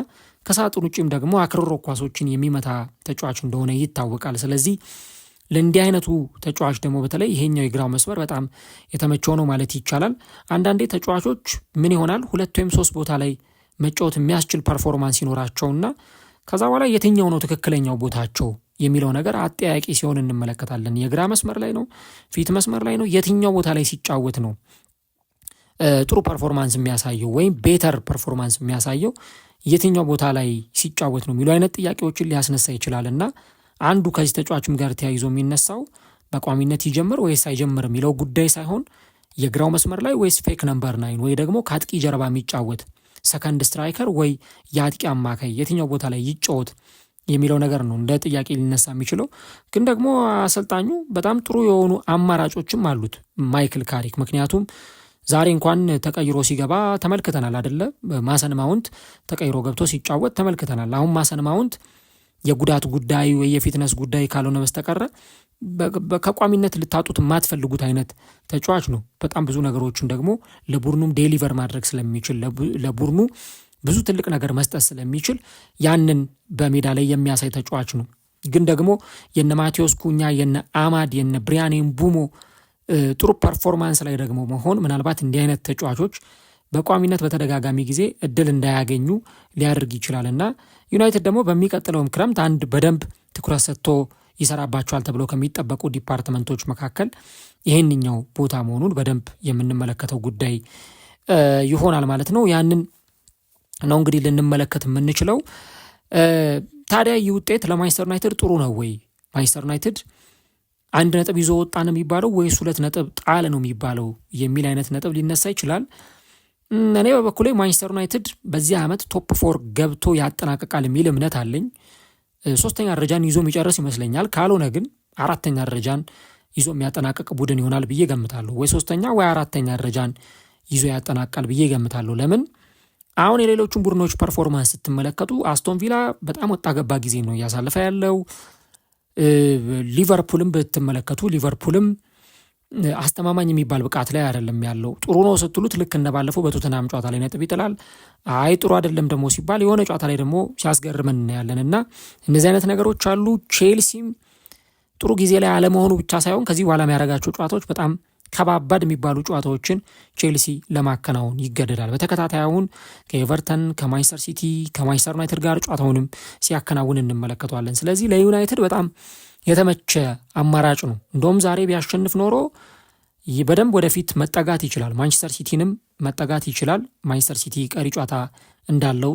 ከሳጥን ውጭም ደግሞ አክርሮ ኳሶችን የሚመታ ተጫዋች እንደሆነ ይታወቃል። ስለዚህ ለእንዲህ አይነቱ ተጫዋች ደግሞ በተለይ ይሄኛው የግራው መስመር በጣም የተመቸው ነው ማለት ይቻላል። አንዳንዴ ተጫዋቾች ምን ይሆናል 2 ወይም 3 ቦታ ላይ መጫወት የሚያስችል ፐርፎርማንስ ይኖራቸውና ከዛ በኋላ የትኛው ነው ትክክለኛው ቦታቸው የሚለው ነገር አጠያቂ ሲሆን እንመለከታለን። የግራ መስመር ላይ ነው፣ ፊት መስመር ላይ ነው፣ የትኛው ቦታ ላይ ሲጫወት ነው ጥሩ ፐርፎርማንስ የሚያሳየው ወይም ቤተር ፐርፎርማንስ የሚያሳየው የትኛው ቦታ ላይ ሲጫወት ነው የሚሉ አይነት ጥያቄዎችን ሊያስነሳ ይችላል እና አንዱ ከዚህ ተጫዋችም ጋር ተያይዞ የሚነሳው በቋሚነት ይጀምር ወይስ አይጀምር የሚለው ጉዳይ ሳይሆን የግራው መስመር ላይ ወይስ ፌክ ነምበር 9 ወይ ደግሞ ከአጥቂ ጀርባ የሚጫወት ሰከንድ ስትራይከር ወይ የአጥቂ አማካይ የትኛው ቦታ ላይ ይጫወት የሚለው ነገር ነው እንደ ጥያቄ ሊነሳ የሚችለው። ግን ደግሞ አሰልጣኙ በጣም ጥሩ የሆኑ አማራጮችም አሉት ማይክል ካሪክ። ምክንያቱም ዛሬ እንኳን ተቀይሮ ሲገባ ተመልክተናል አይደለ? ማሰን ማውንት ተቀይሮ ገብቶ ሲጫወት ተመልክተናል። አሁን ማሰን ማውንት የጉዳት ጉዳይ ወይ የፊትነስ ጉዳይ ካልሆነ በስተቀረ ከቋሚነት ልታጡት የማትፈልጉት አይነት ተጫዋች ነው። በጣም ብዙ ነገሮችን ደግሞ ለቡድኑም ዴሊቨር ማድረግ ስለሚችል ለቡድኑ ብዙ ትልቅ ነገር መስጠት ስለሚችል ያንን በሜዳ ላይ የሚያሳይ ተጫዋች ነው። ግን ደግሞ የነ ማቴዎስ ኩኛ የነ አማድ የነ ብሪያን ምቡሞ ጥሩ ፐርፎርማንስ ላይ ደግሞ መሆን ምናልባት እንዲህ አይነት ተጫዋቾች በቋሚነት በተደጋጋሚ ጊዜ እድል እንዳያገኙ ሊያደርግ ይችላልና ዩናይትድ ደግሞ በሚቀጥለውም ክረምት አንድ በደንብ ትኩረት ሰጥቶ ይሰራባቸዋል ተብሎ ከሚጠበቁ ዲፓርትመንቶች መካከል ይሄንኛው ቦታ መሆኑን በደንብ የምንመለከተው ጉዳይ ይሆናል ማለት ነው። ያንን ነው እንግዲህ ልንመለከት የምንችለው። ታዲያ ይህ ውጤት ለማንቸስተር ዩናይትድ ጥሩ ነው ወይ? ማንቸስተር ዩናይትድ 1 ነጥብ ይዞ ወጣ ነው የሚባለው ወይስ 2 ነጥብ ጣለ ነው የሚባለው የሚል አይነት ነጥብ ሊነሳ ይችላል። እኔ በበኩሌ ማንቸስተር ዩናይትድ በዚህ ዓመት ቶፕ 4 ገብቶ ያጠናቀቃል የሚል እምነት አለኝ። 3ኛ ደረጃን ይዞ የሚጨርስ ይመስለኛል። ካልሆነ ግን 4ኛ ደረጃን ይዞ የሚያጠናቀቅ ቡድን ይሆናል ብዬ ገምታለሁ። ወይ 3ኛ ወይ 4ኛ ደረጃን ይዞ ያጠናቃል ብዬ ገምታለሁ። ለምን አሁን የሌሎቹን ቡድኖች ፐርፎርማንስ ስትመለከቱ አስቶን ቪላ በጣም ወጣ ገባ ጊዜ ነው እያሳለፈ ያለው። ሊቨርፑልም ብትመለከቱ ሊቨርፑልም አስተማማኝ የሚባል ብቃት ላይ አይደለም ያለው። ጥሩ ነው ስትሉት ልክ እንደባለፈው በቶተንሃም ጨዋታ ላይ ነጥብ ይጥላል። አይ ጥሩ አይደለም ደግሞ ሲባል የሆነ ጨዋታ ላይ ደግሞ ሲያስገርመን እናያለን እና እነዚህ አይነት ነገሮች አሉ። ቼልሲም ጥሩ ጊዜ ላይ አለመሆኑ ብቻ ሳይሆን ከዚህ በኋላ የሚያደርጋቸው ጨዋታዎች በጣም ከባባድ የሚባሉ ጨዋታዎችን ቼልሲ ለማከናወን ይገደዳል። በተከታታይ አሁን ከኤቨርተን፣ ከማንቸስተር ሲቲ፣ ከማንቸስተር ዩናይትድ ጋር ጨዋታውንም ሲያከናውን እንመለከተዋለን። ስለዚህ ለዩናይትድ በጣም የተመቸ አማራጭ ነው። እንደውም ዛሬ ቢያሸንፍ ኖሮ በደንብ ወደፊት መጠጋት ይችላል። ማንቸስተር ሲቲንም መጠጋት ይችላል። ማንቸስተር ሲቲ ቀሪ ጨዋታ እንዳለው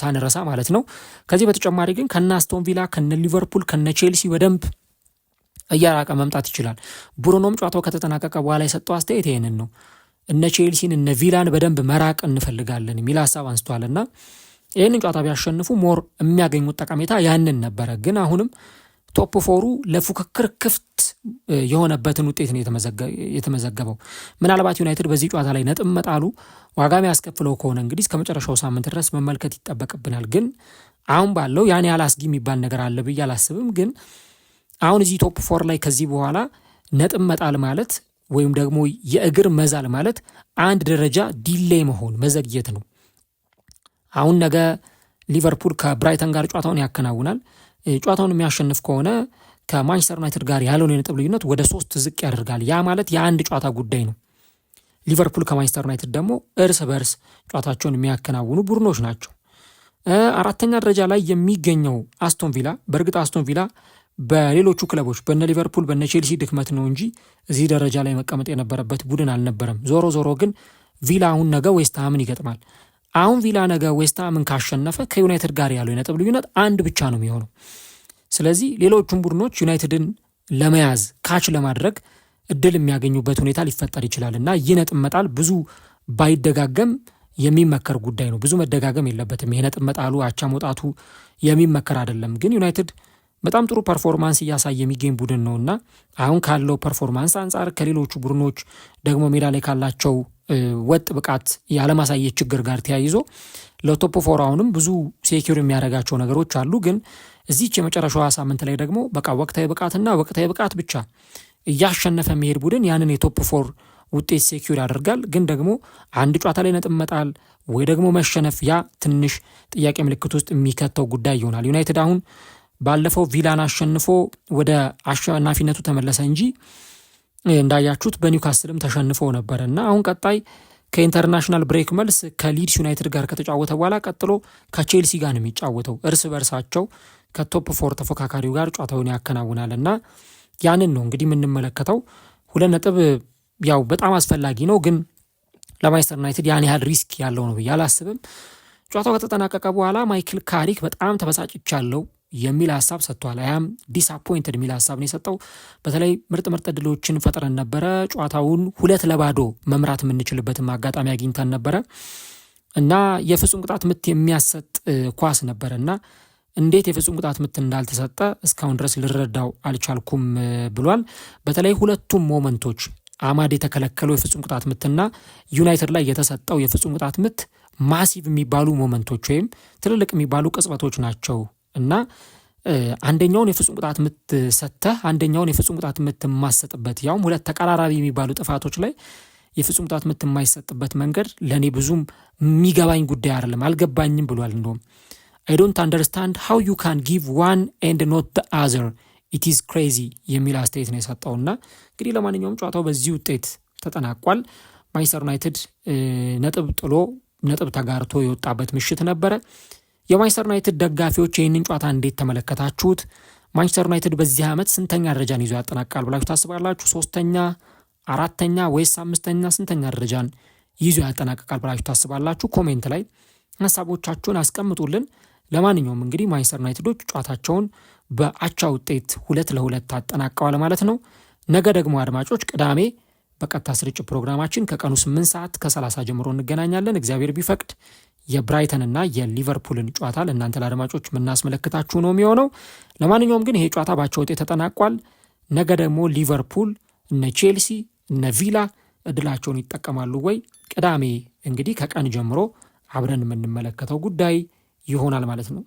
ሳንረሳ ማለት ነው። ከዚህ በተጨማሪ ግን ከነ አስቶን ቪላ፣ ከነ ሊቨርፑል፣ ከነ ቼልሲ በደንብ እያራቀ መምጣት ይችላል። ብሩኖም ጨዋታው ከተጠናቀቀ በኋላ የሰጠው አስተያየት ይሄንን ነው። እነ ቼልሲን እነ ቪላን በደንብ መራቅ እንፈልጋለን የሚል ሀሳብ አንስቷልና ይህንን ጨዋታ ቢያሸንፉ ሞር የሚያገኙት ጠቀሜታ ያንን ነበረ። ግን አሁንም ቶፕ 4 ለፉክክር ክፍት የሆነበትን ውጤት ነው የተመዘገበው። ምናልባት ዩናይትድ በዚህ ጨዋታ ላይ ነጥብ መጣሉ ዋጋ የሚያስከፍለው ከሆነ እንግዲህ እስከ መጨረሻው ሳምንት ድረስ መመልከት ይጠበቅብናል። ግን አሁን ባለው ያን ያህል አስጊ የሚባል ነገር አለ ብዬ አላስብም። ግን አሁን እዚህ ቶፕ 4 ላይ ከዚህ በኋላ ነጥብ መጣል ማለት ወይም ደግሞ የእግር መዛል ማለት አንድ ደረጃ ዲሌይ መሆን መዘግየት ነው። አሁን ነገ ሊቨርፑል ከብራይተን ጋር ጨዋታውን ያከናውናል። ጨዋታውን የሚያሸንፍ ከሆነ ከማንቸስተር ዩናይትድ ጋር ያለውን የነጥብ ልዩነት ወደ 3 ዝቅ ያደርጋል። ያ ማለት የአንድ ጨዋታ ጉዳይ ነው። ሊቨርፑል ከማንቸስተር ዩናይትድ ደግሞ እርስ በርስ ጨዋታቸውን የሚያከናውኑ ቡድኖች ናቸው። 4ኛ ደረጃ ላይ የሚገኘው አስቶን ቪላ፣ በእርግጥ አስቶን ቪላ በሌሎቹ ክለቦች በነ ሊቨርፑል በነ ቼልሲ ድክመት ነው እንጂ እዚህ ደረጃ ላይ መቀመጥ የነበረበት ቡድን አልነበረም። ዞሮ ዞሮ ግን ቪላ አሁን ነገ ዌስትሃምን ይገጥማል። አሁን ቪላ ነገ ዌስትሃምን ካሸነፈ ከዩናይትድ ጋር ያለው የነጥብ ልዩነት 1 ብቻ ነው የሚሆነው። ስለዚህ ሌሎቹም ቡድኖች ዩናይትድን ለመያዝ ካች ለማድረግ እድል የሚያገኙበት ሁኔታ ሊፈጠር ይችላል እና ይህ ነጥብ መጣል ብዙ ባይደጋገም የሚመከር ጉዳይ ነው። ብዙ መደጋገም የለበትም። ይህ ነጥብ መጣሉ አቻ መውጣቱ የሚመከር አይደለም። ግን ዩናይትድ በጣም ጥሩ ፐርፎርማንስ እያሳየ የሚገኝ ቡድን ነውና አሁን ካለው ፐርፎርማንስ አንጻር ከሌሎቹ ቡድኖች ደግሞ ሜዳ ላይ ካላቸው ወጥ ብቃት ያለማሳየት ችግር ጋር ተያይዞ ለቶፕ 4 አሁንም ብዙ ሴኪዩር የሚያደርጋቸው ነገሮች አሉ። ግን እዚች የመጨረሻዋ ሳምንት ላይ ደግሞ በቃ ወቅታዊ ብቃት ብቻ እያሸነፈ የሚሄድ ቡድን ያንን የቶፕ 4 ውጤት ሴኪዩር ያደርጋል። ግን ደግሞ አንድ ጨዋታ ላይ ነጥብ መጣል ወይ ደግሞ መሸነፍ ያ ትንሽ ጥያቄ ምልክት ውስጥ የሚከተው ጉዳይ ይሆናል። ዩናይትድ አሁን ባለፈው ቪላን አሸንፎ ወደ አሸናፊነቱ ተመለሰ እንጂ እንዳያችሁት በኒውካስልም ተሸንፎ ነበር እና አሁን ቀጣይ ከኢንተርናሽናል ብሬክ መልስ ከሊድስ ዩናይትድ ጋር ከተጫወተ በኋላ ቀጥሎ ከቼልሲ ጋር ነው የሚጫወተው። እርስ በርሳቸው ከቶፕ 4 ተፎካካሪው ጋር ጨዋታውን ያከናውናል እና ያንን ነው እንግዲህ የምንመለከተው። 2 ነጥብ ያው በጣም አስፈላጊ ነው፣ ግን ለማንቸስተር ዩናይትድ ያን ያህል ሪስክ ያለው ነው ብዬ አላስብም። ጨዋታው ከተጠናቀቀ በኋላ ማይክል ካሪክ በጣም ተበሳጭቻለሁ የሚል ሀሳብ ሰጥቷል። አያም ዲስአፖይንትድ የሚል ሀሳብ ነው የሰጠው። በተለይ ምርጥ እድሎችን ፈጥረን ነበረ፣ ጨዋታውን 2-0 መምራት የምንችልበትም አጋጣሚ አግኝተን ነበረ እና የፍጹም ቅጣት ምት የሚያሰጥ ኳስ ነበረ እና እንዴት የፍጹም ቅጣት ምት እንዳልተሰጠ እስካሁን ድረስ ልረዳው አልቻልኩም ብሏል። በተለይ ሁለቱም ሞመንቶች አማድ የተከለከለው የፍጹም ቅጣት ምትና ዩናይትድ ላይ የተሰጠው የፍጹም ቅጣት ምት ማሲቭ የሚባሉ ሞመንቶች ወይም ትልልቅ የሚባሉ ቅጽበቶች ናቸው እና አንደኛውን የፍጹም ቅጣት ምት ሰጥተህ አንደኛውን የፍጹም ቅጣት ምት የማሰጥበት ያውም ሁለት ተቀራራቢ የሚባሉ ጥፋቶች ላይ የፍጹም ቅጣት ምት የማይሰጥበት መንገድ ለእኔ ብዙም የሚገባኝ ጉዳይ አይደለም፣ አልገባኝም ብሏል። እንደውም I don't understand how you can give one and not the other it is crazy የሚል አስተያየት ነው የሰጠውና እንግዲህ ለማንኛውም ጨዋታው በዚህ ውጤት ተጠናቋል። ማንቸስተር ዩናይትድ ነጥብ ተጋርቶ የወጣበት ምሽት ነበረ። የማንቸስተር ዩናይትድ ደጋፊዎች ይህንን ጨዋታ እንዴት ተመለከታችሁት? ማንቸስተር ዩናይትድ በዚህ ዓመት ስንተኛ ደረጃን ይዞ ያጠናቃል ብላችሁ ታስባላችሁ? 3ኛ፣ 4ኛ ወይስ 5ኛ? ስንተኛ ደረጃን ይዞ ያጠናቅቃል ብላችሁ ታስባላችሁ? ኮሜንት ላይ ሀሳቦቻችሁን አስቀምጡልን። ለማንኛውም እንግዲህ ማንቸስተር ዩናይትዶች ጨዋታቸውን በአቻ ውጤት 2-2 አጠናቀዋል ማለት ነው። ነገ ደግሞ አድማጮች ቅዳሜ በቀጥታ ስርጭት ፕሮግራማችን ከቀኑ 8 ሰዓት ከ30 ጀምሮ እንገናኛለን። እግዚአብሔር ቢፈቅድ የብራይተንና የሊቨርፑልን ጨዋታ ለእናንተ ለአድማጮች የምናስመለክታችሁ ነው የሚሆነው። ለማንኛውም ግን ይሄ ጨዋታ ባቻ ውጤት ተጠናቋል። ነገ ደግሞ ሊቨርፑል እነ ቼልሲ እነ ቪላ እድላቸውን ይጠቀማሉ ወይ? ቅዳሜ እንግዲህ ከቀን ጀምሮ አብረን የምንመለከተው ጉዳይ ይሆናል ማለት ነው።